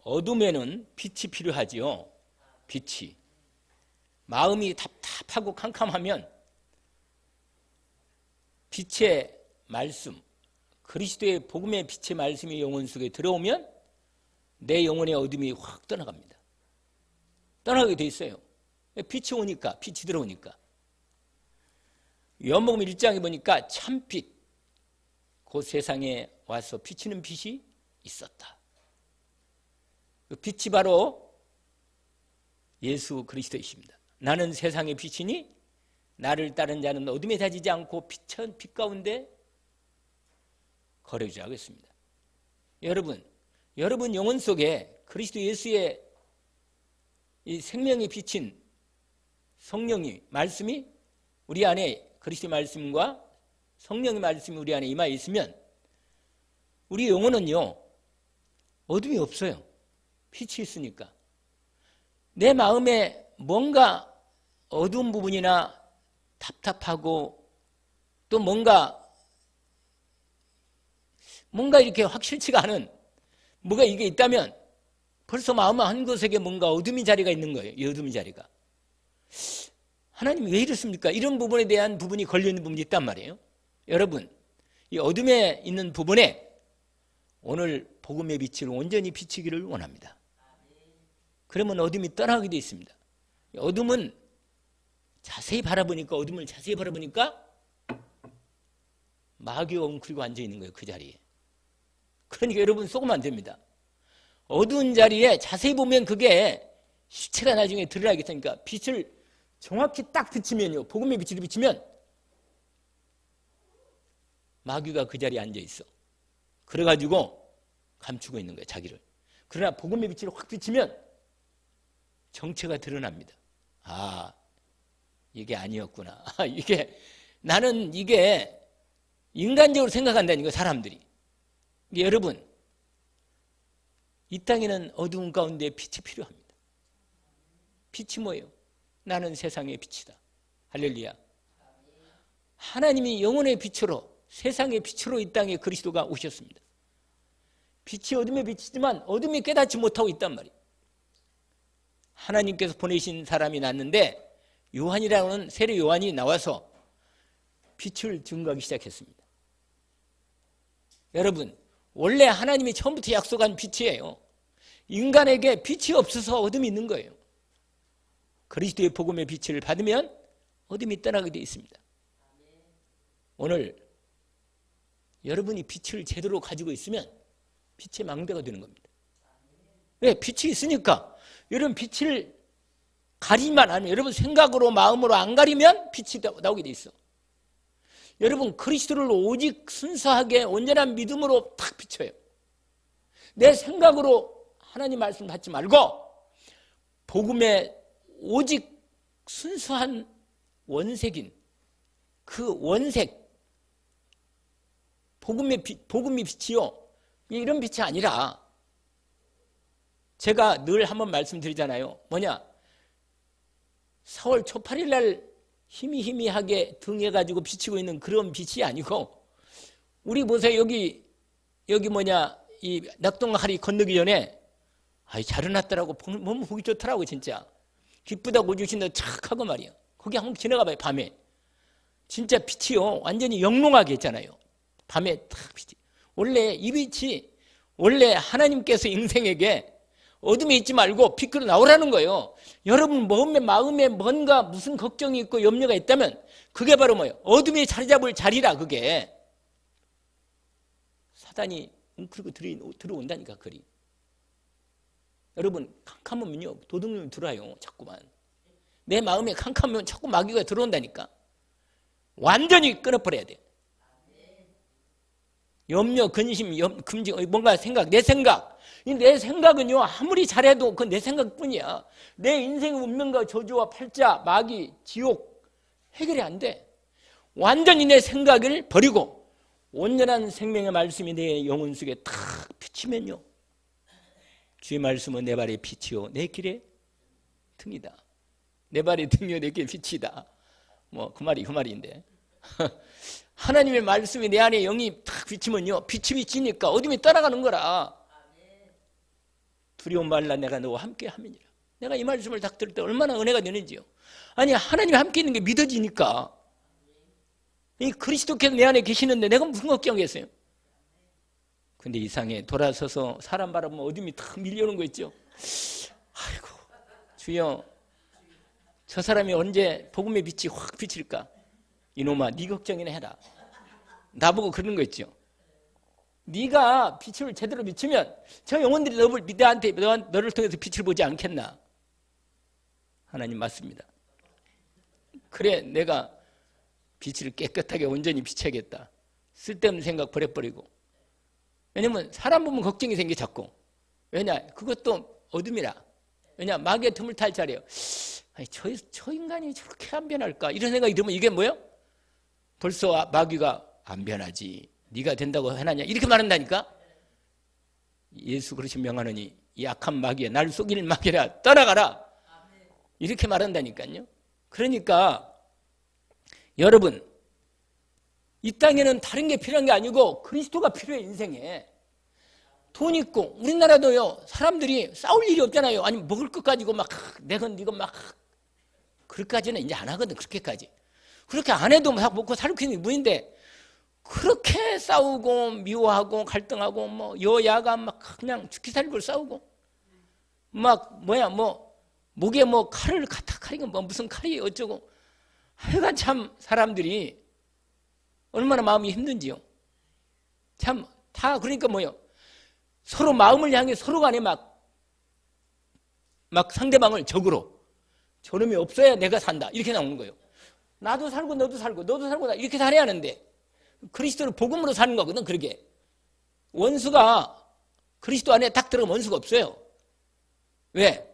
어둠에는 빛이 필요하지요. 빛이. 마음이 답답하고 캄캄하면 빛의 말씀, 그리스도의 복음의 빛의 말씀이 영혼 속에 들어오면 내 영혼의 어둠이 확 떠나갑니다. 떠나게 돼 있어요. 빛이 오니까, 빛이 들어오니까. 요한복음 1장에 보니까 참빛, 그 세상에 와서 비치는 빛이 있었다. 그 빛이 바로 예수 그리스도이십니다. 나는 세상의 빛이니 나를 따른 자는 어둠에 다지지 않고 빛 가운데 거려주자 하겠습니다. 여러분 영혼 속에 그리스도 예수의 이 생명이 비친 성령이 말씀이 우리 안에 그리스도의 말씀과 성령의 말씀이 우리 안에 임하여 있으면 우리 영혼은요 어둠이 없어요. 빛이 있으니까. 내 마음에 뭔가 어두운 부분이나 답답하고 또 뭔가 이렇게 확실치가 않은 뭐가 이게 있다면 벌써 마음 한 곳에 뭔가 어둠의 자리가 있는 거예요. 이 어둠의 자리가. 하나님 왜 이렇습니까? 이런 부분에 대한 부분이 걸려있는 부분이 있단 말이에요. 여러분, 이 어둠에 있는 부분에 오늘 복음의 빛을 온전히 비치기를 원합니다. 그러면 어둠이 떠나게 되어 있습니다. 어둠은 어둠을 자세히 바라보니까 마귀가 웅크리고 앉아있는 거예요. 그 자리에. 그러니까 여러분 속으면 안 됩니다. 어두운 자리에 자세히 보면 그게 실체가 나중에 드러나겠으니까 빛을 정확히 딱 비치면요. 복음의 빛을 비치면 마귀가 그 자리에 앉아있어. 그래가지고 감추고 있는 거예요. 자기를. 그러나 복음의 빛을 확 비치면 정체가 드러납니다. 아, 이게 아니었구나. 나는 이게 인간적으로 생각한다니까 사람들이. 여러분, 이 땅에는 어두운 가운데 빛이 필요합니다. 빛이 뭐예요? 나는 세상의 빛이다. 할렐루야. 하나님이 영혼의 빛으로 세상의 빛으로 이 땅에 그리스도가 오셨습니다. 빛이 어둠에 비치지만 어둠이 깨닫지 못하고 있단 말이에요. 하나님께서 보내신 사람이 났는데 요한이라는 세례 요한이 나와서 빛을 증거하기 시작했습니다. 여러분, 원래 하나님이 처음부터 약속한 빛이에요. 인간에게 빛이 없어서 어둠이 있는 거예요. 그리스도의 복음의 빛을 받으면 어둠이 떠나게 되어 있습니다. 오늘 여러분이 빛을 제대로 가지고 있으면 빛의 망대가 되는 겁니다. 왜? 빛이 있으니까. 여러분 빛을 가리만 하면 여러분 생각으로 마음으로 안 가리면 빛이 나오게 돼 있어. 여러분 그리스도를 오직 순수하게 온전한 믿음으로 탁 비춰요. 내 생각으로 하나님 말씀 받지 말고 복음의 오직 순수한 원색인 그 원색 복음이 빛이요. 이런 빛이 아니라 제가 늘 한번 말씀드리잖아요. 뭐냐? 4월 초 8일 날 희미하게 등해가지고 비치고 있는 그런 빛이 아니고 우리 보세요. 여기 이 낙동강이 건너기 전에 잘 해놨더라고. 보면 보기 좋더라고 진짜. 기쁘다고 오주신다 착하고 말이야. 거기 한번 지나가 봐요. 밤에. 진짜 빛이요. 완전히 영롱하게 했잖아요. 밤에 탁 빛이. 원래 이 빛이 원래 하나님께서 인생에게 어둠에 있지 말고 빛으로 나오라는 거예요. 여러분 마음에 뭔가 무슨 걱정이 있고 염려가 있다면 그게 바로 뭐예요? 어둠이 자리 잡을 자리라. 그게 사단이 웅크리고 들어온다니까. 그리 여러분 캄캄하면요 도둑놈이 들어와요. 자꾸만 내 마음에 캄캄하면 자꾸 마귀가 들어온다니까. 완전히 끊어버려야 돼. 염려, 근심, 금지, 뭔가 생각, 내 생각. 내 생각은요, 아무리 잘해도 그건 내 생각뿐이야. 내 인생의 운명과 저주와 팔자, 마귀, 지옥, 해결이 안 돼. 완전히 내 생각을 버리고, 온전한 생명의 말씀이 내 영혼 속에 탁 비치면요. 주의 말씀은 내 발의 빛이요, 내 길의 등이다. 내 발의 등이요, 내 길의 빛이다. 그 말인데. 하나님의 말씀이 내 안에 영이 탁 비치면요 빛이 비치니까 어둠이 떠나가는 거라. 두려움 말라 내가 너와 함께 함이니라. 내가 이 말씀을 딱 들을 때 얼마나 은혜가 되는지요. 아니 하나님이 함께 있는 게 믿어지니까. 이 그리스도께서 내 안에 계시는데 내가 무슨 걱정이겠어요. 근데 이상해. 돌아서서 사람 바라보면 어둠이 탁 밀려오는 거 있죠. 아이고 주여, 저 사람이 언제 복음의 빛이 확 비칠까. 이놈아 네 걱정이나 해라. 나보고 그러는 거 있죠. 네가 빛을 제대로 비추면 저 영혼들이 너를 통해서 빛을 보지 않겠나. 하나님 맞습니다. 그래 내가 빛을 깨끗하게 온전히 비춰야겠다. 쓸데없는 생각 버려버리고. 왜냐면 사람 보면 걱정이 생겨 자꾸. 왜냐 그것도 어둠이라. 왜냐 마귀의 틈을 탈 자리예요. 아니, 저 인간이 저렇게 안 변할까 이런 생각이 들면 이게 뭐예요? 벌써 마귀가 안 변하지 네가 된다고 해놨냐 이렇게 말한다니까. 예수 그러신 명하노니 이 악한 마귀야 날 속일 마귀라 떠나가라 이렇게 말한다니까요. 그러니까 여러분 이 땅에는 다른 게 필요한 게 아니고 그리스도가 필요해. 인생에 돈 있고 우리나라도요 사람들이 싸울 일이 없잖아요. 아니 먹을 것 가지고 막 내건 이건 막 그렇게까지는 이제 안 하거든. 그렇게까지 그렇게 안 해도 막 먹고 살고 있는 게 무인데 그렇게 싸우고 미워하고 갈등하고 뭐 여야가 막 그냥 죽기 살기로 싸우고 막 목에 칼을 갖다 칼이고 무슨 칼이 어쩌고 하여간 참 사람들이 얼마나 마음이 힘든지요. 참 다 그러니까 서로 마음을 향해 서로 간에 막 상대방을 적으로 저놈이 없어야 내가 산다 이렇게 나오는 거예요. 나도 살고 너도 살고 너도 살고 나 이렇게 살아야 하는데 그리스도를 복음으로 사는 거거든. 그러게 원수가 그리스도 안에 딱 들어가면 원수가 없어요. 왜?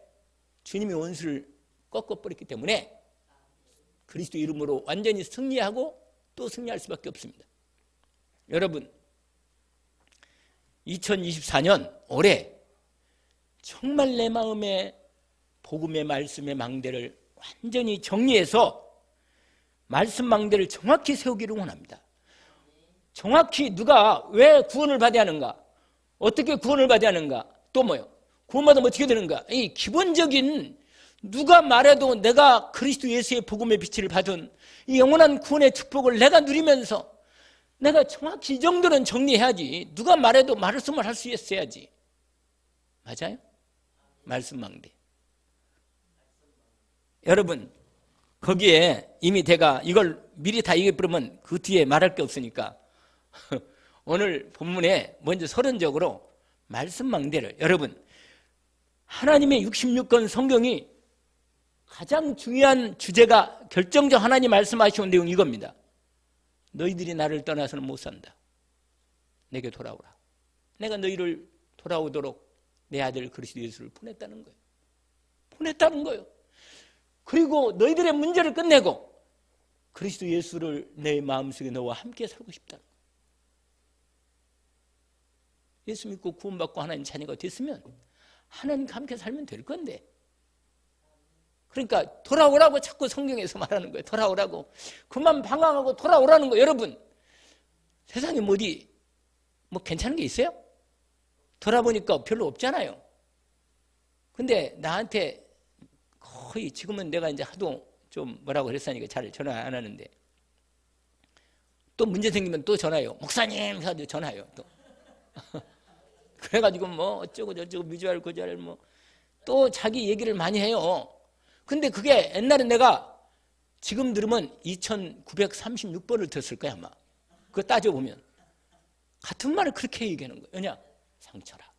주님이 원수를 꺾어버렸기 때문에 그리스도 이름으로 완전히 승리하고 또 승리할 수밖에 없습니다. 여러분 2024년 올해 정말 내 마음에 복음의 말씀의 망대를 완전히 정리해서 말씀 망대를 정확히 세우기를 원합니다. 정확히 누가 왜 구원을 받아야 하는가, 어떻게 구원을 받아야 하는가, 또 구원받으면 어떻게 되는가. 이 기본적인 누가 말해도 내가 그리스도 예수의 복음의 빛을 받은 이 영원한 구원의 축복을 내가 누리면서 내가 정확히 이 정도는 정리해야지. 누가 말해도 말씀을 할 수 있어야지. 맞아요? 말씀망대. 여러분 거기에 이미 제가 이걸 미리 다 얘기해버리면 그 뒤에 말할 게 없으니까 오늘 본문에 먼저 서론적으로 말씀망대를, 여러분 하나님의 66권 성경이 가장 중요한 주제가 결정적 하나님 말씀하시는 내용이 이겁니다. 너희들이 나를 떠나서는 못 산다. 내게 돌아오라. 내가 너희를 돌아오도록 내 아들 그리스도 예수를 보냈다는 거예요. 보냈다는 거예요. 그리고 너희들의 문제를 끝내고 그리스도 예수를 내 마음속에 너와 함께 살고 싶다는 거예요. 예수 믿고 구원받고 하나님 자녀가 됐으면 하나님과 함께 살면 될 건데, 그러니까 돌아오라고 자꾸 성경에서 말하는 거예요. 돌아오라고. 그만 방황하고 돌아오라는 거예요. 여러분 세상에 어디 괜찮은 게 있어요? 돌아보니까 별로 없잖아요. 근데 나한테 거의 지금은 내가 이제 하도 좀 뭐라고 그랬으니까 잘 전화 안 하는데 또 문제 생기면 또 전화해요. 목사님 해가지고 전화해요. 또 그래가지고 어쩌고 저쩌고 뮤주알 고주알 또 자기 얘기를 많이 해요. 근데 그게 옛날에 내가 지금 들으면 2936번을 들었을 거야 아마. 그거 따져보면 같은 말을 그렇게 얘기하는 거예요. 왜냐? 상처라.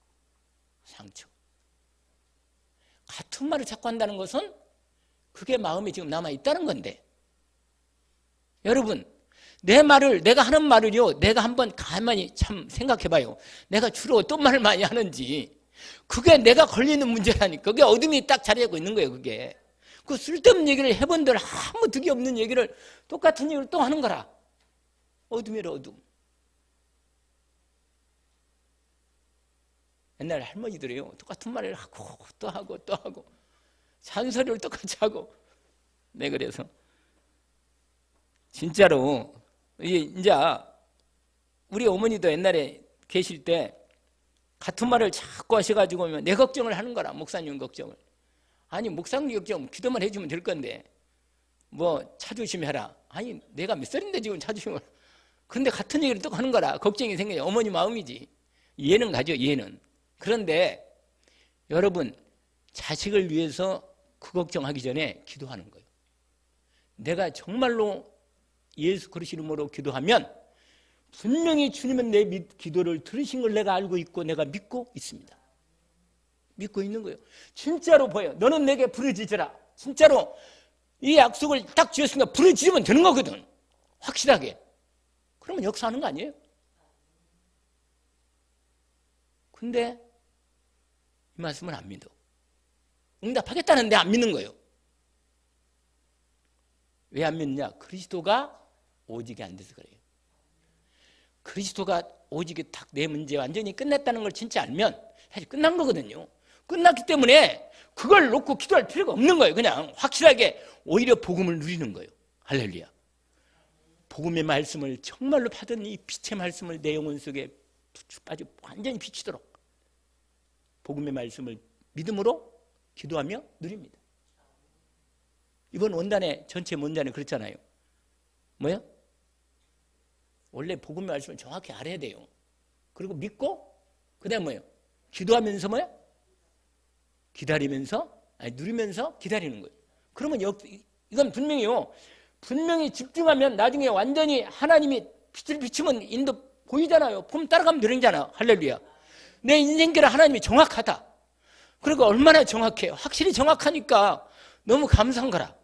상처. 같은 말을 자꾸 한다는 것은 그게 마음에 지금 남아있다는 건데, 여러분 내 말을, 내가 하는 말을요, 내가 한번 가만히 참 생각해봐요. 내가 주로 어떤 말을 많이 하는지. 그게 내가 걸리는 문제라니까. 그게 어둠이 딱 자리 잡고 있는 거예요. 그게 그 쓸데없는 얘기를 해본들 아무 득이 없는 얘기를, 똑같은 얘기를 또 하는 거라. 어둠이라 어둠. 옛날 할머니들이요 똑같은 말을 하고 또 하고 또 하고 잔소리를 똑같이 하고. 네, 그래서 진짜로 이제 우리 어머니도 옛날에 계실 때 같은 말을 자꾸 하셔가지고 내 걱정을 하는 거라. 목사님 걱정을. 아니 목사님 걱정 기도만 해주면 될 건데 뭐 차조심 해라. 아니 내가 몇 살인데 지금 차조심을. 그런데 같은 얘기를 또 하는 거라. 걱정이 생겨요. 어머니 마음이지. 이해는 가죠. 이해는. 그런데 여러분 자식을 위해서 그 걱정하기 전에 기도하는 거예요. 내가 정말로 예수 그리스도 이름으로 기도하면 분명히 주님은 내 기도를 들으신 걸 내가 알고 있고 내가 믿고 있습니다. 믿고 있는 거예요. 진짜로 보여요. 너는 내게 부르짖으라. 진짜로 이 약속을 딱 지었으니까 부르짖으면 되는 거거든. 확실하게. 그러면 역사하는 거 아니에요? 근데 이 말씀은 안 믿어. 응답하겠다는데 안 믿는 거예요. 왜 안 믿느냐? 그리스도가 오직이 안 돼서 그래요. 그리스도가 오직이 딱 내 문제 완전히 끝냈다는 걸 진짜 알면 사실 끝난 거거든요. 끝났기 때문에 그걸 놓고 기도할 필요가 없는 거예요. 그냥 확실하게 오히려 복음을 누리는 거예요. 할렐루야. 복음의 말씀을 정말로 받은 이 빛의 말씀을 내 영혼 속에 빠져 완전히 비치도록 복음의 말씀을 믿음으로 기도하며 누립니다. 이번 원단에 전체 원단에 그렇잖아요. 뭐요? 원래 복음의 말씀을 정확히 알아야 돼요. 그리고 믿고 그다음 뭐예요? 기도하면서 뭐예요? 기다리면서 누리면서 기다리는 거예요. 그러면 이건 분명히요. 분명히 집중하면 나중에 완전히 하나님이 빛을 비추면 인도 보이잖아요. 보면 따라가면 되는 거잖아요. 할렐루야. 내 인생길은 하나님이 정확하다. 그리고 얼마나 정확해요. 확실히 정확하니까 너무 감사한 거라.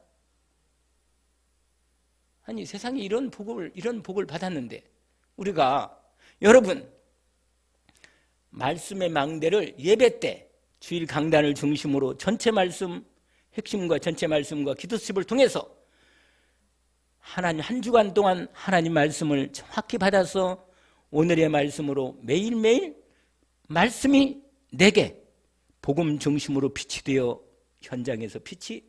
아니 세상에 이런 복을 받았는데 우리가 여러분 말씀의 망대를 예배 때 주일 강단을 중심으로 전체 말씀 핵심과 전체 말씀과 기도습을 통해서 하나님 한 주간 동안 하나님 말씀을 정확히 받아서 오늘의 말씀으로 매일매일 말씀이 내게 복음 중심으로 빛이 되어 현장에서 빛이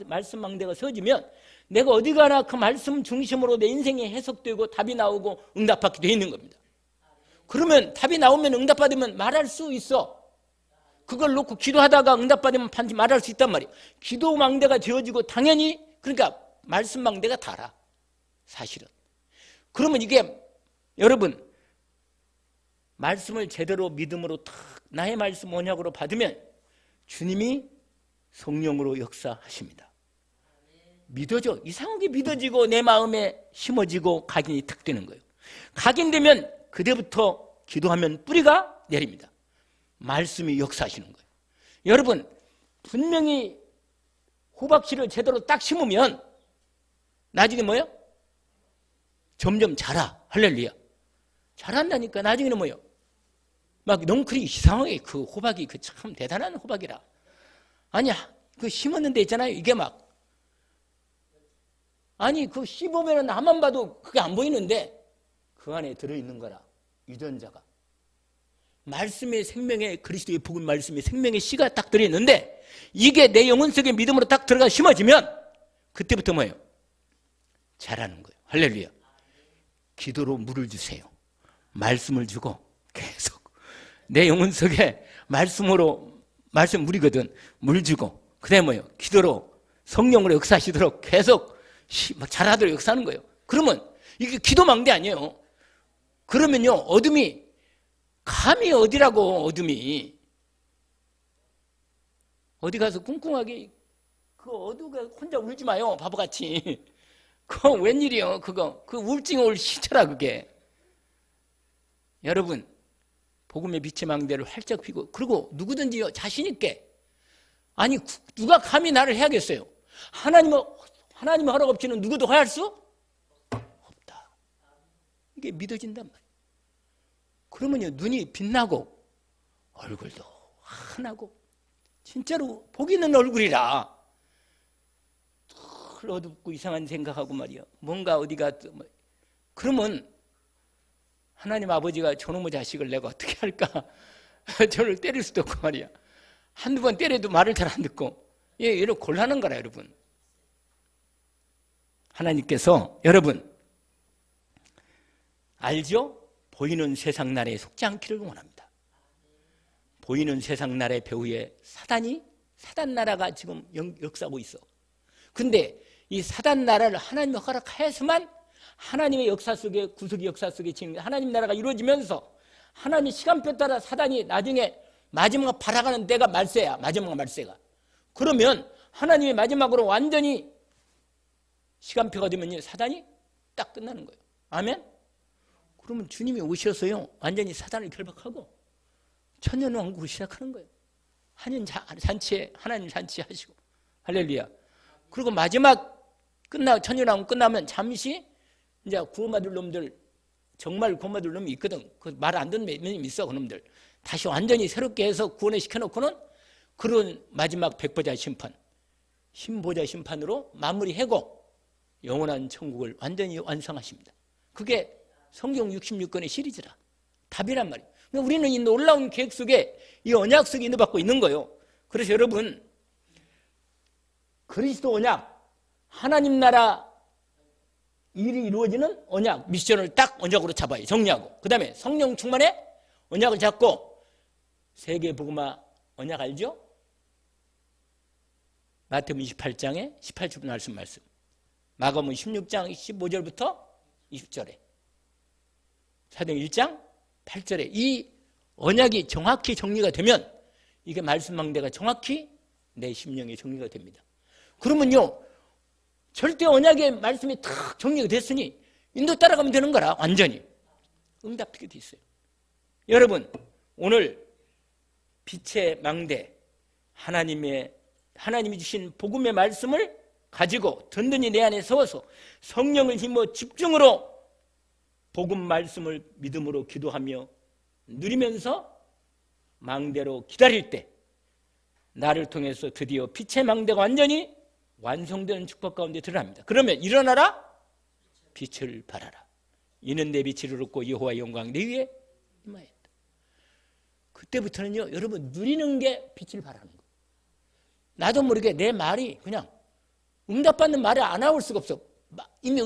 말씀 망대가 서지면 내가 어디 가나 그 말씀 중심으로 내 인생이 해석되고 답이 나오고 응답받게 되어 있는 겁니다. 그러면 답이 나오면 응답받으면 말할 수 있어. 그걸 놓고 기도하다가 응답받으면 반드시 말할 수 있단 말이에요. 기도 망대가 지어지고 당연히 그러니까 말씀 망대가 달아. 사실은. 그러면 이게 여러분 말씀을 제대로 믿음으로 탁 나의 말씀 언약으로 받으면 주님이 성령으로 역사하십니다. 믿어져. 이상하게 믿어지고 내 마음에 심어지고 각인이 탁 되는 거예요. 각인되면 그때부터 기도하면 뿌리가 내립니다. 말씀이 역사하시는 거예요. 여러분 분명히 호박씨를 제대로 딱 심으면 나중에 뭐예요? 점점 자라. 할렐루야. 자란다니까. 나중에는 뭐예요? 막 넝쿨이 이상하게 그 호박이 그 참 대단한 호박이라. 아니야. 그 심었는데 있잖아요. 이게 막 아니 그 씹으면 나만 봐도 그게 안 보이는데 그 안에 들어있는 거라. 유전자가. 말씀의 생명의 그리스도의 복음 말씀의 생명의 씨가 딱 들어있는데 이게 내 영혼 속에 믿음으로 딱 들어가 심어지면 그때부터 뭐예요? 자라는 거예요. 할렐루야. 기도로 물을 주세요. 말씀을 주고 계속 내 영혼 속에 말씀으로 말씀 물이거든. 물 주고 그다음에 뭐예요? 기도로 성령으로 역사하시도록 계속 자라도록 역사하는 거예요. 그러면 이게 기도 망대 아니에요. 그러면요 어둠이 감히 어디라고 어둠이 어디 가서 꿍꿍하게 그 어두가 혼자 울지 마요. 바보같이. 그거 웬일이요. 그거 그 우울증 올 시초라 그게. 여러분 복음의 빛의 망대를 활짝 피고 그리고 누구든지 자신 있게 아니 누가 감히 나를 해야겠어요. 하나님의 허락 없이는 누구도 할 수 없다. 이게 믿어진단 말이에요. 그러면요 눈이 빛나고 얼굴도 환하고 진짜로 복 있는 얼굴이라 어둡고 이상한 생각하고 말이야. 뭔가 어디가 그러면 하나님 아버지가 저놈의 자식을 내가 어떻게 할까? 저를 때릴 수도 없고 말이야. 한두 번 때려도 말을 잘 안 듣고 이런 곤란한 거라 여러분. 하나님께서 여러분 알죠? 보이는 세상 나라에 속지 않기를 원합니다. 보이는 세상 나라의 배후에 사단 나라가 지금 역사하고 있어. 근데 이 사단 나라를 하나님이 허락하여서만 하나님의 역사 속에, 구속의 역사 속에 지금 하나님 나라가 이루어지면서 하나님의 시간표 따라 사단이 나중에 마지막 발악하는 때가 말세야. 마지막 말세가. 그러면 하나님의 마지막으로 완전히 시간표가 되면 사단이 딱 끝나는 거예요. 아멘? 그러면 주님이 오셔서요 완전히 사단을 결박하고 천년왕국을 시작하는 거예요. 한년 잔치에 하나님 잔치 하시고 할렐루야. 그리고 마지막 천년왕국 끝나면 잠시 이제 구원받을 놈들, 정말 구원받을 놈이 있거든. 그 말 안 듣는 놈이 있어. 그놈들 다시 완전히 새롭게 해서 구원을 시켜놓고는 그런 마지막 백보자 심판, 신보자 심판으로 마무리하고 영원한 천국을 완전히 완성하십니다. 그게 성경 66권의 시리즈라. 답이란 말이에요. 우리는 이 놀라운 계획 속에 이 언약 속에 인도받고 있는 거예요. 그래서 여러분, 그리스도 언약, 하나님 나라 일이 이루어지는 언약, 미션을 딱 언약으로 잡아요. 정리하고. 그 다음에 성령 충만에 언약을 잡고 세계 복음화 언약 알죠? 마태복음 28장에 18절 말씀. 마가복음 16장 15절부터 20절에. 사도행 1장 8절에 이 언약이 정확히 정리가 되면 이게 말씀망대가 정확히 내 심령에 정리가 됩니다. 그러면요 절대 언약의 말씀이 탁 정리가 됐으니 인도 따라가면 되는 거라. 완전히 응답하게 돼 있어요. 여러분, 오늘 빛의 망대 하나님이 주신 복음의 말씀을 가지고 든든히 내 안에 세워서 성령을 힘입어 집중으로 복음 말씀을 믿음으로 기도하며 누리면서 망대로 기다릴 때 나를 통해서 드디어 빛의 망대가 완전히 완성되는 축복 가운데 들어갑니다. 그러면 일어나라, 빛을 발하라. 이는 내 빛을 얻고 여호와의 영광 내 위에 임하였다. 그때부터는요 여러분 누리는 게 빛을 발하는 거예요. 나도 모르게 내 말이 그냥 응답받는 말이 안 나올 수가 없어. 이미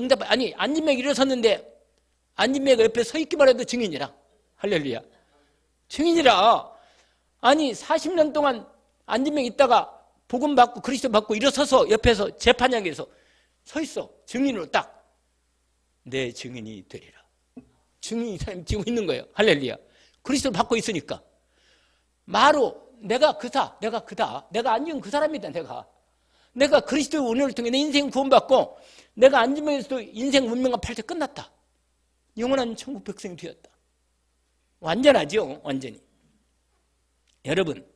안진맥이 일어섰는데 안진맥이 옆에 서 있기만 해도 증인이라. 할렐루야. 증인이라. 아니 40년 동안 안진맥 있다가 복음 받고 그리스도 받고 일어서서 옆에서 재판장에서 서 있어. 증인으로 딱 내 증인이 되리라. 증인이 사람이 지고 있는 거예요. 할렐루야. 그리스도를 받고 있으니까 마로 내가 그다. 내가 안지은 그 사람이다. 내가 그리스도의 은혜를 통해 내 인생 구원받고 내가 안지면서도 인생 문명과 팔 때 끝났다. 영원한 천국 백성이 되었다. 완전하죠. 완전히. 여러분,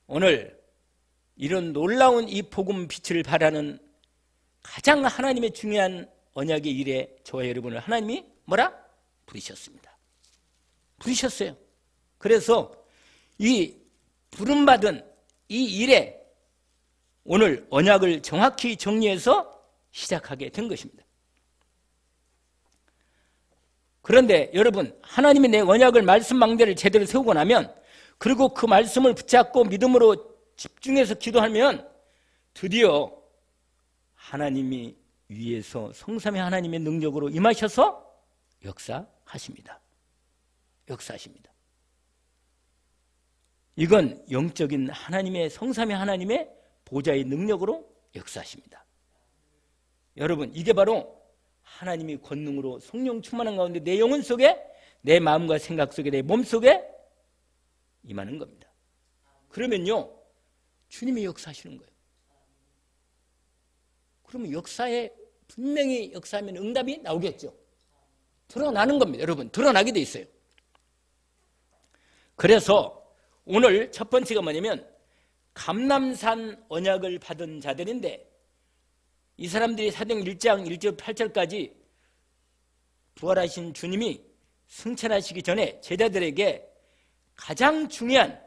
오늘 이런 놀라운 이 복음 빛을 발하는 가장 하나님의 중요한 언약의 일에 저와 여러분을 하나님이 뭐라? 부르셨습니다. 부르셨어요. 그래서 이 부름받은 이 일에 오늘 언약을 정확히 정리해서 시작하게 된 것입니다. 그런데 여러분, 하나님이 내 언약을 말씀 망대를 제대로 세우고 나면 그리고 그 말씀을 붙잡고 믿음으로 집중해서 기도하면 드디어 하나님이 위에서 성삼위 하나님의 능력으로 임하셔서 역사하십니다. 이건 영적인 하나님의 성삼위 하나님의 보좌의 능력으로 역사하십니다. 여러분, 이게 바로 하나님이 권능으로 성령 충만한 가운데 내 영혼 속에, 내 마음과 생각 속에, 내 몸 속에 임하는 겁니다. 그러면요 주님이 역사하시는 거예요. 그러면 역사에 분명히 역사하면 응답이 나오겠죠. 드러나는 겁니다. 여러분, 드러나게 돼 있어요. 그래서 오늘 첫 번째가 뭐냐면 감람산 언약을 받은 자들인데 이 사람들이 사도행 1장 1절 8절까지 부활하신 주님이 승천하시기 전에 제자들에게 가장 중요한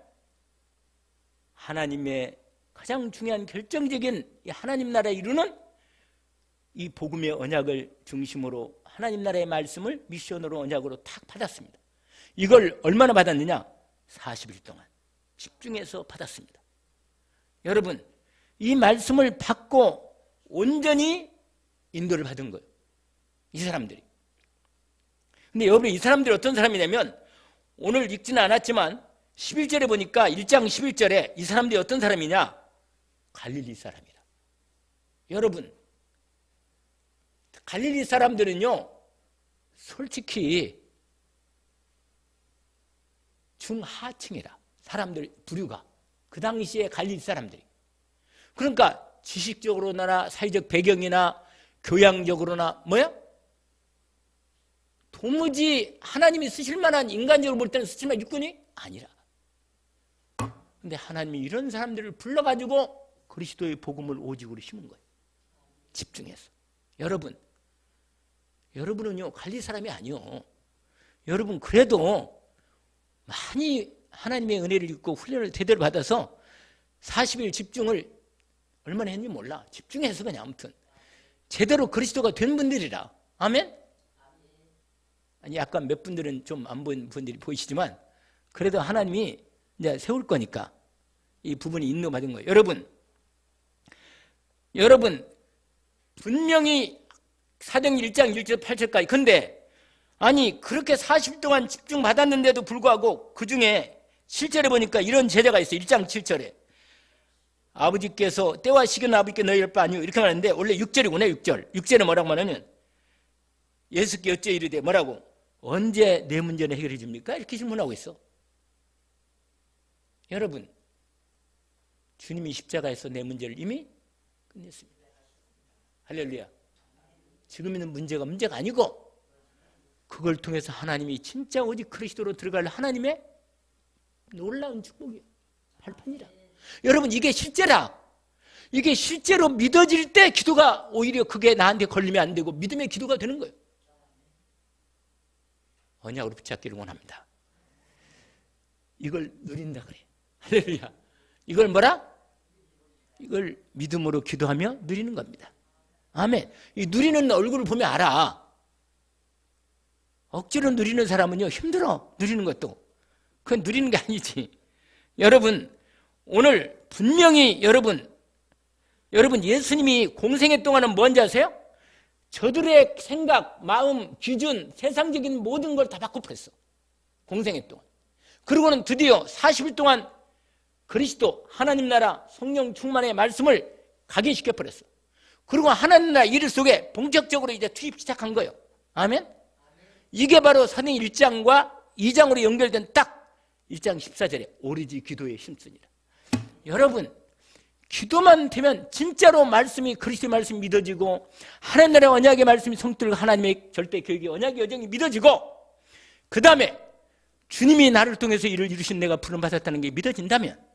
하나님의 가장 중요한 결정적인 하나님 나라에 이루는 이 복음의 언약을 중심으로 하나님 나라의 말씀을 미션으로 언약으로 탁 받았습니다. 이걸 얼마나 받았느냐? 40일 동안 집중해서 받았습니다. 여러분, 이 말씀을 받고 온전히 인도를 받은 거예요. 이 사람들이. 근데 여러분, 이 사람들이 어떤 사람이냐면 오늘 읽지는 않았지만 11절에 보니까 1장 11절에 이 사람들이 어떤 사람이냐? 갈릴리 사람이라. 여러분, 갈릴리 사람들은요, 솔직히 중하층이라. 사람들 부류가 그 당시에 갈릴리 사람들이. 그러니까 지식적으로나 사회적 배경이나 교양적으로나 뭐야? 도무지 하나님이 쓰실 만한, 인간적으로 볼 때는 쓰실 만한 육군이 아니라. 근데 하나님이 이런 사람들을 불러가지고 그리스도의 복음을 오직으로 심은 거예요. 집중해서. 여러분은요, 갈릴 사람이 아니요. 여러분 그래도 많이 하나님의 은혜를 입고 훈련을 제대로 받아서 40일 집중을 얼마나 했는지 몰라. 집중해서 그냥 아무튼 제대로 그리스도가 된 분들이라. 아멘? 아니, 약간 몇 분들은 좀 안 본 분들이 보이시지만 그래도 하나님이 이제 세울 거니까 이 부분이 인도받은 거예요. 여러분 분명히 사도행전 1장 1절 8절까지. 근데 아니 그렇게 40일 동안 집중받았는데도 불구하고 그 중에 7절에 보니까 이런 제자가 있어요. 1장 7절에 아버지께서 때와 시기는 아버지께 너희를 바 아니오 이렇게 말하는데 원래 6절이구나. 6절에 뭐라고 말하냐면 예수께 어째 이르되 뭐라고? 언제 내 문제는 해결해 줍니까? 이렇게 질문하고 있어. 여러분, 주님이 십자가에서 내 문제를 이미 끝냈습니다. 할렐루야. 지금 있는 문제가 아니고 그걸 통해서 하나님이 진짜 오직 그리스도로 들어갈 하나님의 놀라운 축복이에요. 발판이라. 여러분, 이게 실제라. 이게 실제로 믿어질 때 기도가 오히려 그게 나한테 걸리면 안 되고 믿음의 기도가 되는 거예요. 언약으로 붙잡기를 원합니다. 이걸 누린다 그래. 할렐루야. 이걸 뭐라? 이걸 믿음으로 기도하며 누리는 겁니다. 아멘. 이 누리는 얼굴을 보면 알아. 억지로 누리는 사람은요, 힘들어. 누리는 것도. 그건 누리는 게 아니지. 여러분, 오늘 분명히 여러분 예수님이 공생애 동안은 뭔지 아세요? 저들의 생각, 마음, 기준, 세상적인 모든 걸 다 바꿔버렸어. 공생애 동안. 그리고는 드디어 40일 동안 그리스도 하나님 나라 성령 충만의 말씀을 각인시켜버렸어. 그리고 하나님 나라 일 속에 본격적으로 이제 투입 시작한 거예요. 아멘? 이게 바로 사도행전 1장과 2장으로 연결된 딱 1장 14절에 오로지 기도에 힘쓰니라. 여러분, 기도만 되면 진짜로 말씀이 그리스도의 말씀이 믿어지고 하나님 나라의 언약의 말씀이 성취되고 하나님의 절대 계획의 언약의 여정이 믿어지고 그 다음에 주님이 나를 통해서 일을 이루신 내가 부름받았다는 게 믿어진다면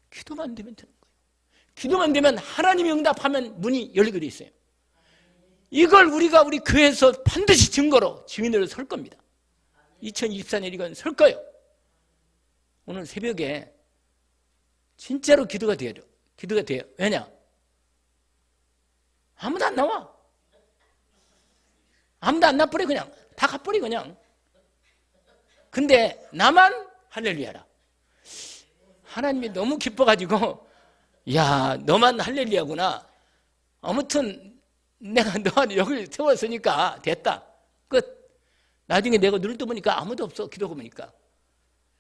기도만 되면 되는 거예요. 기도만 되면 하나님이 응답하면 문이 열리게 돼 있어요. 이걸 우리가 우리 교회에서 반드시 증거로 증인으로 설 겁니다. 2024년 이건 설 거예요. 오늘 새벽에 진짜로 기도가 돼요. 왜냐? 아무도 안 나와. 아무도 안 나버려. 그냥 다 가버려 그냥. 근데 나만 할렐루야라. 하나님이 너무 기뻐가지고 야, 너만 할렐루야구나. 아무튼 내가 너한테 여기를 세웠으니까 됐다. 끝. 나중에 내가 눈을 떠보니까 아무도 없어. 기도 보니까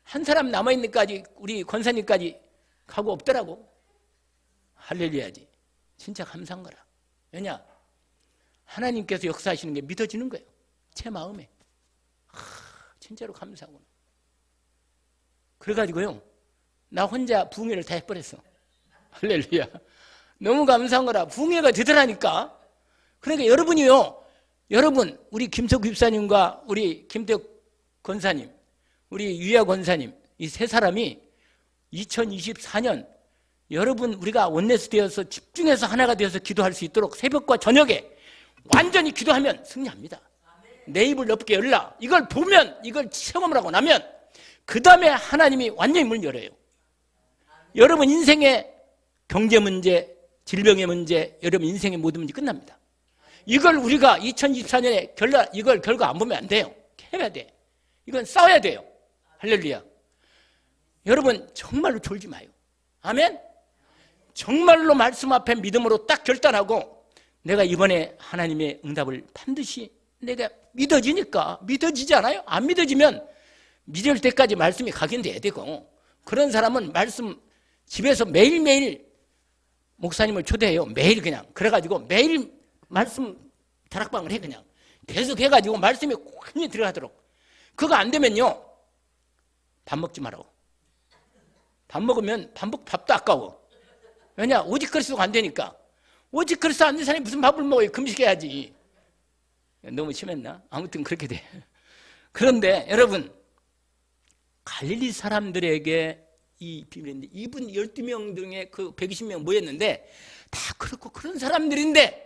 한 사람 남아있는 데까지 우리 권사님까지 가고 없더라고. 할렐루야지. 진짜 감사한 거라. 왜냐? 하나님께서 역사하시는 게 믿어지는 거예요. 제 마음에. 진짜로 감사하구나. 그래가지고요, 나 혼자 부흥회를 다 해버렸어. 할렐루야. 너무 감사한 거라. 부흥회가 되더라니까. 그러니까 여러분, 우리 김석규 집사님과 우리 김태혁 권사님, 우리 유야 권사님, 이 세 사람이 2024년 여러분 우리가 원내스 되어서 집중해서 하나가 되어서 기도할 수 있도록 새벽과 저녁에 완전히 기도하면 승리합니다. 내 입을 넓게 열라. 이걸 보면, 이걸 체험을 하고 나면 그 다음에 하나님이 완전히 문을 열어요. 여러분 인생의 경제 문제, 질병의 문제, 여러분 인생의 모든 문제 끝납니다. 이걸 우리가 2024년에 이걸 결과 안 보면 안 돼요. 해야 돼. 이건 싸워야 돼요. 할렐루야. 여러분 정말로 졸지 마요. 아멘? 정말로 말씀 앞에 믿음으로 딱 결단하고 내가 이번에 하나님의 응답을 반드시 내가 믿어지니까. 믿어지지 않아요? 안 믿어지면 믿을 때까지 말씀이 각인돼야 되고, 그런 사람은 말씀 집에서 매일매일 목사님을 초대해요. 매일 그냥. 그래가지고 매일 말씀 다락방을 해. 그냥 계속 해가지고 말씀이 꽉 들어가도록. 그거 안 되면요, 밥 먹지 말라고. 밥 먹으면 밥도 아까워. 왜냐? 오직 그리스도가 안 되니까. 오직 그리스도 안 된 사람이 무슨 밥을 먹어요? 금식해야지. 너무 심했나? 아무튼 그렇게 돼. 그런데 여러분, 갈릴리 사람들에게 이 비밀인데, 이분 12명 중에 그 120명 모였는데 다 그렇고 그런 사람들인데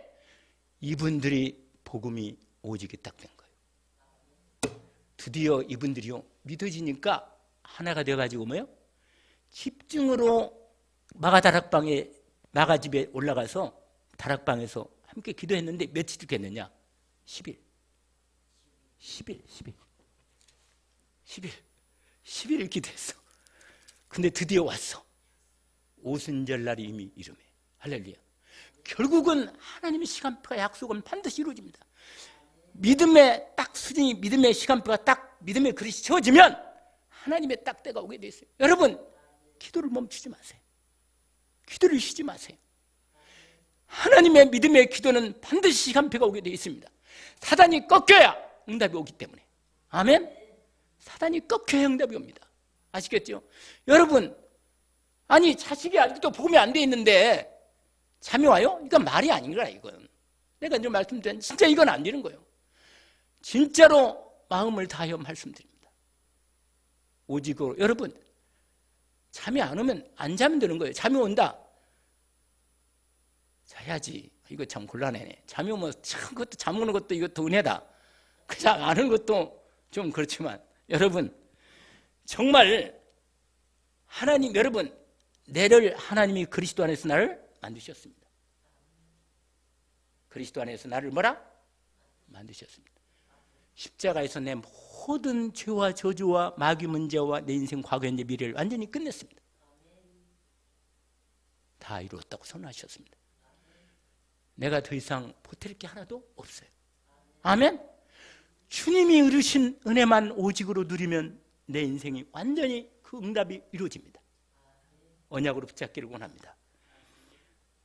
이분들이 복음이 오직에 딱 된 거예요. 드디어 이분들이요, 믿어지니까 하나가 되어가지고 뭐요? 집중으로 마가 집에 올라가서 다락방에서 함께 기도했는데 며칠 됐느냐? 10일 기도했어. 근데 드디어 왔어. 오순절날이 이미 이름에. 할렐루야. 결국은 하나님의 시간표가, 약속은 반드시 이루어집니다. 믿음의 딱 수준이, 믿음의 시간표가 딱 믿음의 그릇이 채워지면 하나님의 딱 때가 오게 돼 있어요. 여러분, 기도를 멈추지 마세요. 기도를 쉬지 마세요. 하나님의 믿음의 기도는 반드시 시간표가 오게 돼 있습니다. 사단이 꺾여야 응답이 오기 때문에. 아멘. 사단이 꺾여야 응답이 옵니다. 아시겠죠? 여러분, 아니 자식이 아직도 복음이 안 돼 있는데 잠이 와요? 이건 말이 아닌 거야. 이건 내가 이제 말씀드린, 진짜 이건 안 되는 거예요. 진짜로 마음을 다하여 말씀드립니다. 오직으로. 여러분, 잠이 안 오면 안 자면 되는 거예요. 잠이 온다, 자야지. 이거 참 곤란해. 잠이 오면 참, 그것도 잠 오는 것도 이것도 은혜다. 그냥 아는 것도 좀 그렇지만, 여러분, 정말 하나님, 여러분, 내를 하나님이 그리스도 안에서 나를 만드셨습니다. 그리스도 안에서 나를 뭐라? 만드셨습니다. 십자가에서 내 모든 죄와 저주와 마귀 문제와 내 인생 과거 현재 미래를 완전히 끝냈습니다. 다 이루었다고 선언하셨습니다. 내가 더 이상 보탤 게 하나도 없어요. 아멘. 주님이 이루신 은혜만 오직으로 누리면 내 인생이 완전히 그 응답이 이루어집니다. 언약으로 붙잡기를 원합니다.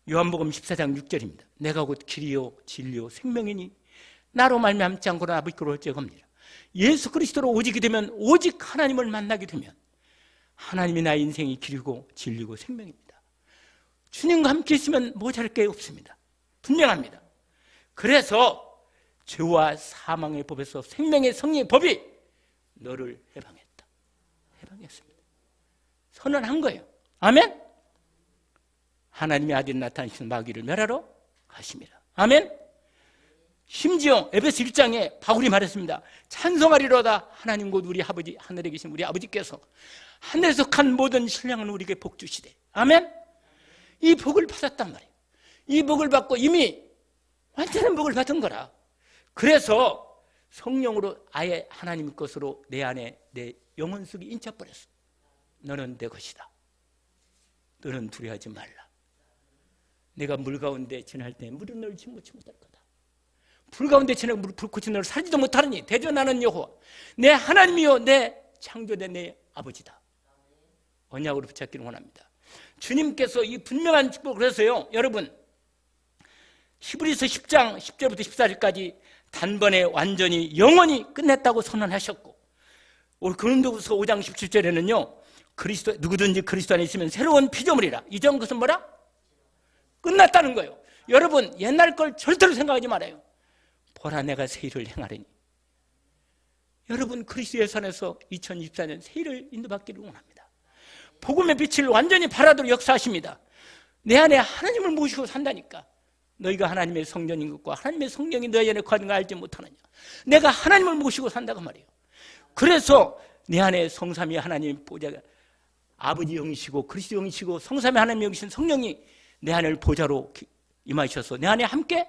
요한복음 14장 6절입니다. 내가 곧 길이요 진리요 생명이니 나로 말미암지 않고는 아버지께로 올 자가 없느니라. 예수 그리스도로 오직이 되면, 오직 하나님을 만나게 되면 하나님이 나의 인생이 길이고 진리고 생명입니다. 주님과 함께 있으면 모자랄 게 없습니다. 분명합니다. 그래서 죄와 사망의 법에서 생명의 성령의 법이 너를 해방했다. 해방했습니다. 선언한 거예요. 아멘. 하나님의 아들이 나타나시는 마귀를 멸하러 가십니다. 아멘. 심지어 에베소 1장에 바울이 말했습니다. 찬송하리로다 하나님 곧 우리 아버지, 하늘에 계신 우리 아버지께서 하늘에서 간 모든 신령은 우리에게 복 주시되. 아멘. 이 복을 받았단 말이에요. 이 복을 받고 이미 완전한 복을 받은 거라. 그래서 성령으로 아예 하나님 것으로 내 안에 내 영혼 속에 인쳐버렸어. 너는 내 것이다. 너는 두려워하지 말라. 내가 물 가운데 지날 때 물은 너를 침몰치 못할 거다. 불 가운데 지나 불꽃이 너를 살지도 못하느니 대전하는 여호와 내 하나님이요 내 창조된 내 아버지다. 언약으로 붙잡기를 원합니다. 주님께서 이 분명한 축복을 해서요, 여러분, 히브리서 10장 10절부터 14절까지 단번에 완전히 영원히 끝냈다고 선언하셨고, 오늘 고린도후서 5장 17절에는요 그리스도, 누구든지 그리스도 안에 있으면 새로운 피조물이라. 이전 것은 뭐라? 끝났다는 거예요. 여러분, 옛날 걸 절대로 생각하지 말아요. 보라 내가 새 일을 행하리니. 여러분, 그리스도의 산에서 2024년 새 일을 인도받기를 원합니다. 복음의 빛을 완전히 발하도록 역사하십니다. 내 안에 하나님을 모시고 산다니까. 너희가 하나님의 성전인 것과 하나님의 성령이 너희 안에 거하는 걸 알지 못하느냐. 내가 하나님을 모시고 산다고 말이에요. 그래서 내 안에 성삼위 하나님 보좌가 아버지 영이시고 그리스도 영이시고 성삼위 하나님 영이신 성령이 내 안을 보좌로 임하셔서 내 안에 함께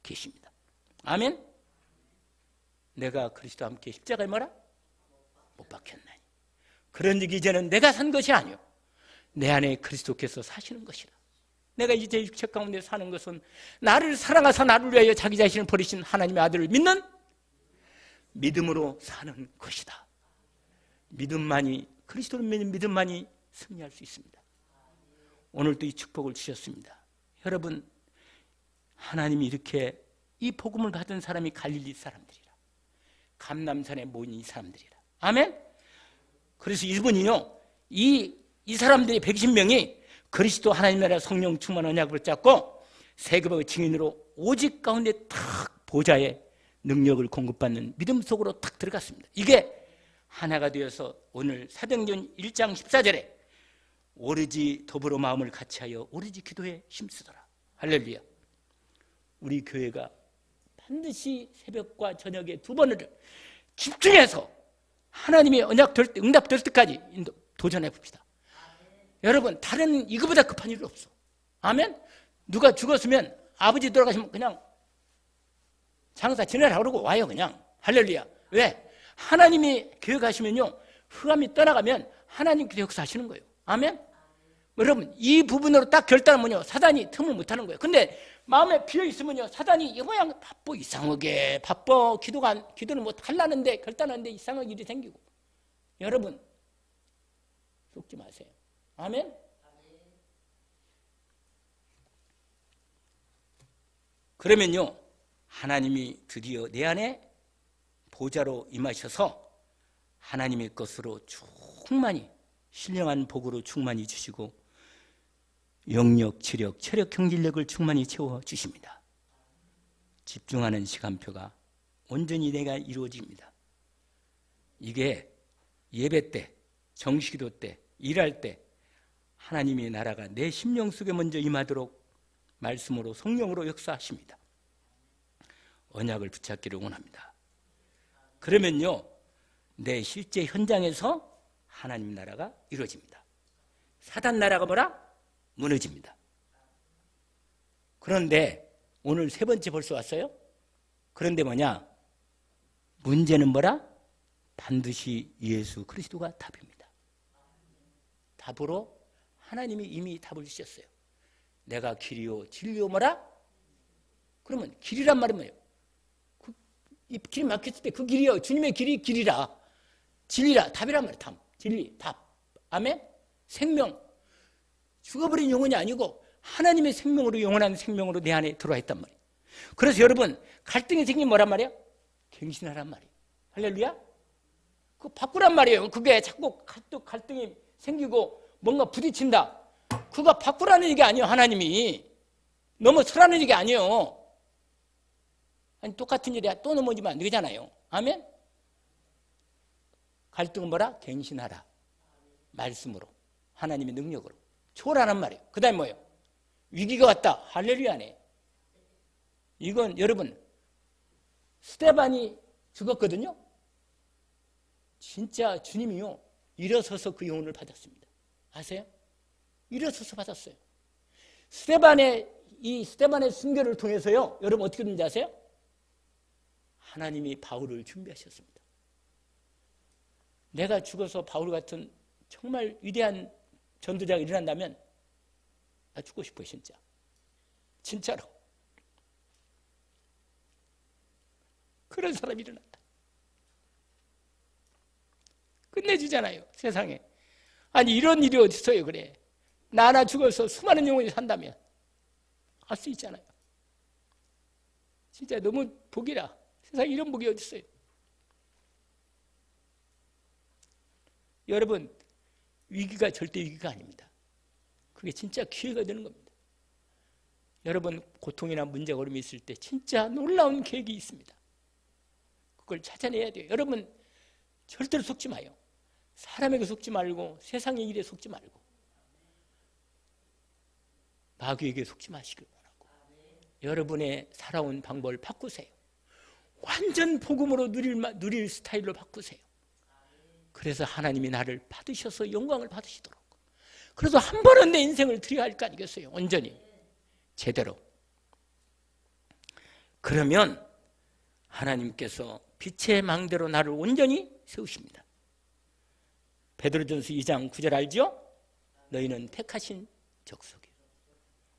계십니다. 아멘. 내가 그리스도와 함께 십자가에 뭐라? 못 박혔나니. 그런즉 이제는 내가 산 것이 아니요 내 안에 그리스도께서 사시는 것이라. 내가 이제 육체 가운데 사는 것은 나를 사랑하사 나를 위하여 자기 자신을 버리신 하나님의 아들을 믿는 믿음으로 사는 것이다. 믿음만이, 그리스도를 믿는 믿음만이 승리할 수 있습니다. 오늘도 이 축복을 주셨습니다. 여러분, 하나님이 이렇게 이 복음을 받은 사람이 갈릴리 사람들이라, 감람산에 모인 이 사람들이라. 아멘. 그래서 이분이요, 이 사람들이 120명이 그리스도 하나님 나라 성령 충만 언약을 잡고 세계의 증인으로 오직 가운데 탁 보좌의 능력을 공급받는 믿음 속으로 탁 들어갔습니다. 이게 하나가 되어서 오늘 사도행전 1장 14절에 오로지 더불어 마음을 같이하여 오로지 기도에 힘쓰더라. 할렐루야. 우리 교회가 반드시 새벽과 저녁에 2번을 집중해서 하나님의 언약 될 때, 응답 될 때까지 도전해 봅시다. 여러분, 다른 이거보다 급한 일은 없어. 아멘. 누가 죽었으면 아버지 돌아가시면 그냥 장사 지내라 그러고 와요. 그냥. 할렐루야. 왜? 하나님이 교회 가시면요, 흑암이 떠나가면 하나님께서 역사하시는 거예요. 아멘. 여러분, 이 부분으로 딱 결단하면요, 사단이 틈을 못하는 거예요. 근데 마음에 비어있으면요, 사단이 이 모양 바빠, 이상하게 바빠, 기도를 못 하려는데, 결단하는데 이상한 일이 생기고. 여러분, 속지 마세요. 아멘. 그러면요, 하나님이 드디어 내 안에 보좌로 임하셔서 하나님의 것으로 충만히, 신령한 복으로 충만히 주시고 영력, 지력, 체력, 경질력을 충만히 채워주십니다. 집중하는 시간표가 온전히 내가 이루어집니다. 이게 예배 때, 정식기도 때, 일할 때 하나님의 나라가 내 심령 속에 먼저 임하도록 말씀으로 성령으로 역사하십니다. 언약을 붙잡기를 원합니다. 그러면요, 내 실제 현장에서 하나님 나라가 이루어집니다. 사단 나라가 뭐라? 무너집니다. 그런데 오늘 3번째 벌써 왔어요? 그런데 뭐냐? 문제는 뭐라? 반드시 예수 그리스도가 답입니다. 답으로 하나님이 이미 답을 주셨어요. 내가 길이요 진리요 뭐라? 그러면 길이란 말은 뭐예요? 이 길이 막혔을 때 그 길이요, 주님의 길이 길이라, 진리라, 답이란 말이에요. 답, 진리, 답. 아멘. 생명, 죽어버린 영혼이 아니고 하나님의 생명으로, 영원한 생명으로 내 안에 들어와 있단 말이에요. 그래서 여러분, 갈등이 생기면 뭐란 말이에요? 갱신하란 말이에요. 할렐루야. 그거 바꾸란 말이에요. 그게 자꾸 갈등이 생기고 뭔가 부딪힌다, 그거 바꾸라는 얘기 아니에요. 하나님이 넘어서라는 얘기 아니에요. 아니, 똑같은 일이야 또 넘어지면 안 되잖아요. 아멘. 갈등은 뭐라? 갱신하라. 말씀으로, 하나님의 능력으로 초월하란 말이에요. 그 다음에 뭐예요? 위기가 왔다. 할렐루야네. 이건 여러분, 스데반이 죽었거든요. 진짜 주님이요, 일어서서 그 영혼을 받았습니다. 아세요? 일어서서 받았어요. 스데반의 순교를 통해서요, 여러분 어떻게 됐는지 아세요? 하나님이 바울을 준비하셨습니다. 내가 죽어서 바울 같은 정말 위대한 전도자가 일어난다면 나 죽고 싶어요. 진짜로 그런 사람이 일어났다. 끝내주잖아요, 세상에. 아니, 이런 일이 어디 있어요. 그래, 나 하나 죽어서 수많은 영혼이 산다면 알 수 있잖아요. 진짜 너무 복이라. 세상에 이런 복이 어디 있어요. 여러분, 위기가 절대 위기가 아닙니다. 그게 진짜 기회가 되는 겁니다. 여러분, 고통이나 문제가 어려움이 있을 때 진짜 놀라운 계획이 있습니다. 그걸 찾아내야 돼요. 여러분, 절대로 속지 마요. 사람에게 속지 말고, 세상의 일에 속지 말고, 마귀에게 속지 마시길 바라고, 여러분의 살아온 방법을 바꾸세요. 완전 복음으로 누릴 스타일로 바꾸세요. 그래서 하나님이 나를 받으셔서 영광을 받으시도록. 그래서 한 번은 내 인생을 드려야 할 거 아니겠어요? 온전히 제대로. 그러면 하나님께서 빛의 망대로 나를 온전히 세우십니다. 베드로전서 2장 9절 알죠? 너희는 택하신 족속이요,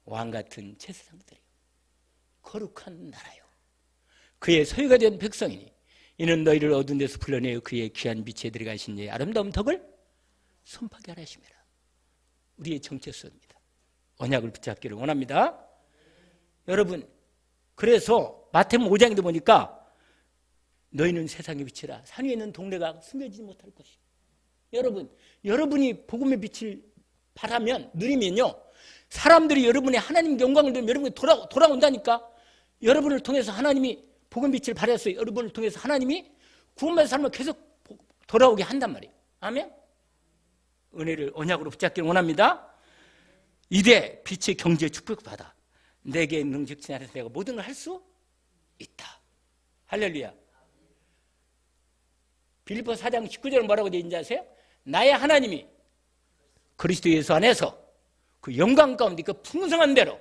왕같은 제사장들이요, 거룩한 나라요, 그의 소유가 된 백성이니 이는 너희를 어두운 데서 불러내어 그의 귀한 빛에 들어가신 이의 아름다운 덕을 선포하게 하라 하심이라. 우리의 정체성입니다. 언약을 붙잡기를 원합니다. 여러분, 그래서 마태복음 5장에도 보니까 너희는 세상의 빛이라 산 위에 있는 동네가 숨겨지지 못할 것이요. 여러분, 여러분이 복음의 빛을 바라면, 누리면요, 사람들이 여러분의 하나님 영광을 들으면 여러분이 돌아온다니까. 여러분을 통해서 하나님이 복음의 빛을 발했어요. 여러분을 통해서 하나님이 구원받은 사람을 계속 돌아오게 한단 말이에요. 아멘? 은혜를 언약으로 붙잡기를 원합니다. 이래 빛의 경지의 축복을 받아 내게 능력치 않아서 내가 모든 걸 할 수 있다. 할렐루야. 빌립보 4장 19절은 뭐라고 되어 있는지 아세요? 나의 하나님이 그리스도 예수 안에서 그 영광 가운데 그 풍성한 대로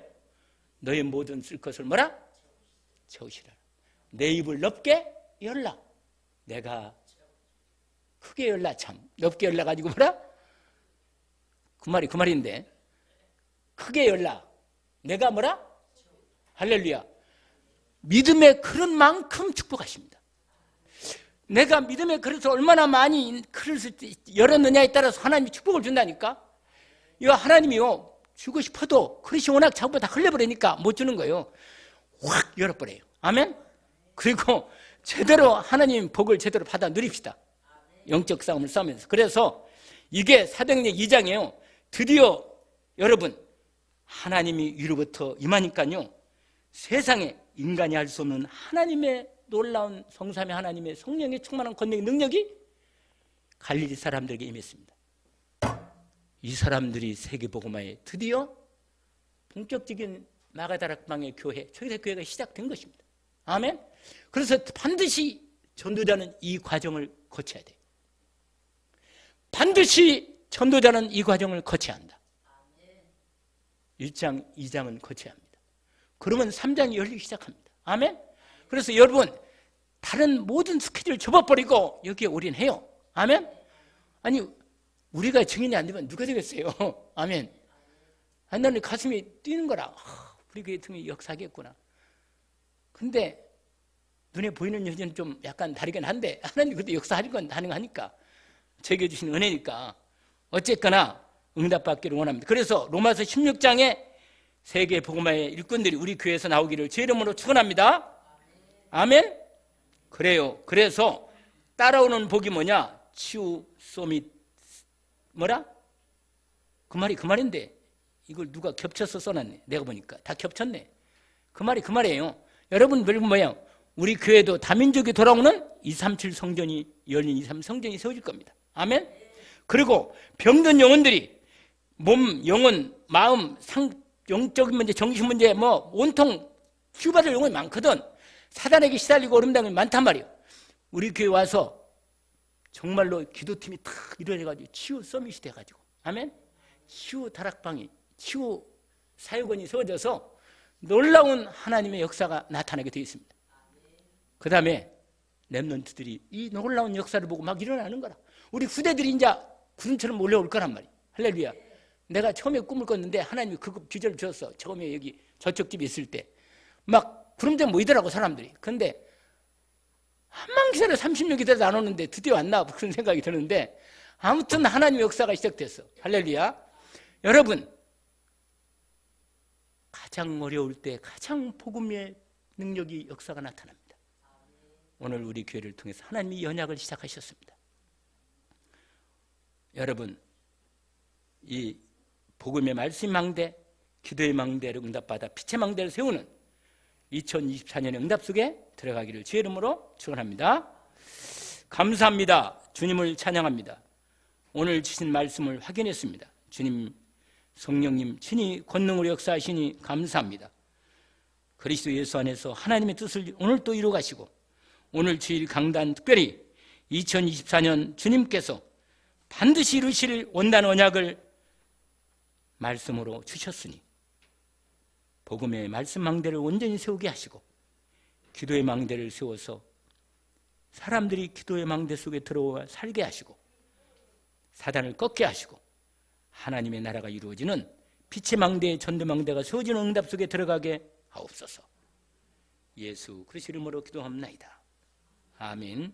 너의 모든 쓸 것을 뭐라? 채우시라. 내 입을 넓게 열라. 내가 크게 열라. 참 넓게 열라 가지고 뭐라? 그 말인데 크게 열라. 내가 뭐라? 할렐루야. 믿음의 그릇 만큼 축복하십니다. 내가 믿음의 그릇을 얼마나 많이 그릇을 열었느냐에 따라서 하나님이 축복을 준다니까. 이거 하나님이요, 주고 싶어도 그릇이 워낙 작고 다 흘려버리니까 못 주는 거예요. 확 열어버려요. 아멘? 그리고 제대로 하나님 복을 제대로 받아 누립시다. 영적 싸움을 싸우면서. 그래서 이게 사도행전 2장이에요. 드디어 여러분, 하나님이 위로부터 임하니까요, 세상에 인간이 할 수 없는 하나님의 놀라운 성삼위 하나님의 성령의 충만한 권능의 능력이 갈릴리 사람들에게 임했습니다. 이 사람들이 세계복음화에 드디어 본격적인 마가다락방의 교회, 초기대 교회가 시작된 것입니다. 아멘? 그래서 반드시 전도자는 이 과정을 거쳐야 돼요. 반드시 전도자는 이 과정을 거쳐야 한다. 1장, 2장은 거쳐야 합니다. 그러면 3장이 열리기 시작합니다. 아멘? 그래서 여러분, 다른 모든 스케줄을 접어버리고 여기에 올인해요. 아멘? 아니, 우리가 증인이 안 되면 누가 되겠어요? 아멘? 아니, 나는 가슴이 뛰는 거라. 우리 교회 등이 역사하겠구나. 근데 눈에 보이는 여전히 좀 약간 다르긴 한데 하나님 그래도 역사하는 건 가능하니까, 제게 주신 은혜니까 어쨌거나 응답받기를 원합니다. 그래서 로마서 16장에 세계 복음화의 일꾼들이 우리 교회에서 나오기를 제 이름으로 축원합니다. 아멘? 그래요. 그래서 따라오는 복이 뭐냐? 치유, 소밋, 뭐라? 그 말인데 이걸 누가 겹쳐서 써놨네. 내가 보니까 다 겹쳤네. 그 말이에요. 여러분, 별거 뭐예요? 우리 교회도 다민족이 돌아오는 237 성전이 열린 237 성전이 세워질 겁니다. 아멘? 그리고 병든 영혼들이 몸, 영혼, 마음, 영적인 문제, 정신 문제, 온통 치유받을 영혼이 많거든. 사단에게 시달리고 어림당이 많단 말이에요. 우리 교회 와서 정말로 기도팀이 탁 이루어져가지고 치유 서밋이 돼가지고, 아멘? 치유 다락방이, 치유 사역원이 세워져서 놀라운 하나님의 역사가 나타나게 되어 있습니다. 그 다음에 렘넌트들이 이 놀라운 역사를 보고 막 일어나는 거라. 우리 후대들이 이제 구름처럼 몰려올 거란 말이에요. 할렐루야. 내가 처음에 꿈을 꿨는데 하나님이 그 기절을 주었어. 처음에 여기 저쪽 집에 있을 때 막 구름처럼 모이더라고, 사람들이. 근데 한만 기사를 30년 기다려도 안 오는데 드디어 왔나 그런 생각이 드는데, 아무튼 하나님의 역사가 시작됐어. 할렐루야. 여러분, 가장 어려울 때 가장 복음의 능력이 역사가 나타납니다. 오늘 우리 교회를 통해서 하나님이 연약을 시작하셨습니다. 여러분, 이 복음의 말씀 망대, 기도의 망대를 응답받아 빛의 망대를 세우는 2024년의 응답 속에 들어가기를 주의 이름으로 축원합니다. 감사합니다. 주님을 찬양합니다. 오늘 주신 말씀을 확인했습니다. 주님, 성령님 친히 권능으로 역사하시니 감사합니다. 그리스도 예수 안에서 하나님의 뜻을 오늘 또 이루어 가시고, 오늘 주일 강단 특별히 2024년 주님께서 반드시 이루실 원단 언약을 말씀으로 주셨으니 복음의 말씀 망대를 온전히 세우게 하시고, 기도의 망대를 세워서 사람들이 기도의 망대 속에 들어와 살게 하시고, 사단을 꺾게 하시고, 하나님의 나라가 이루어지는 빛의 망대, 전도 망대가 세워지는 응답 속에 들어가게 하옵소서. 예수 그리스도 이름으로 기도합나이다. 아멘.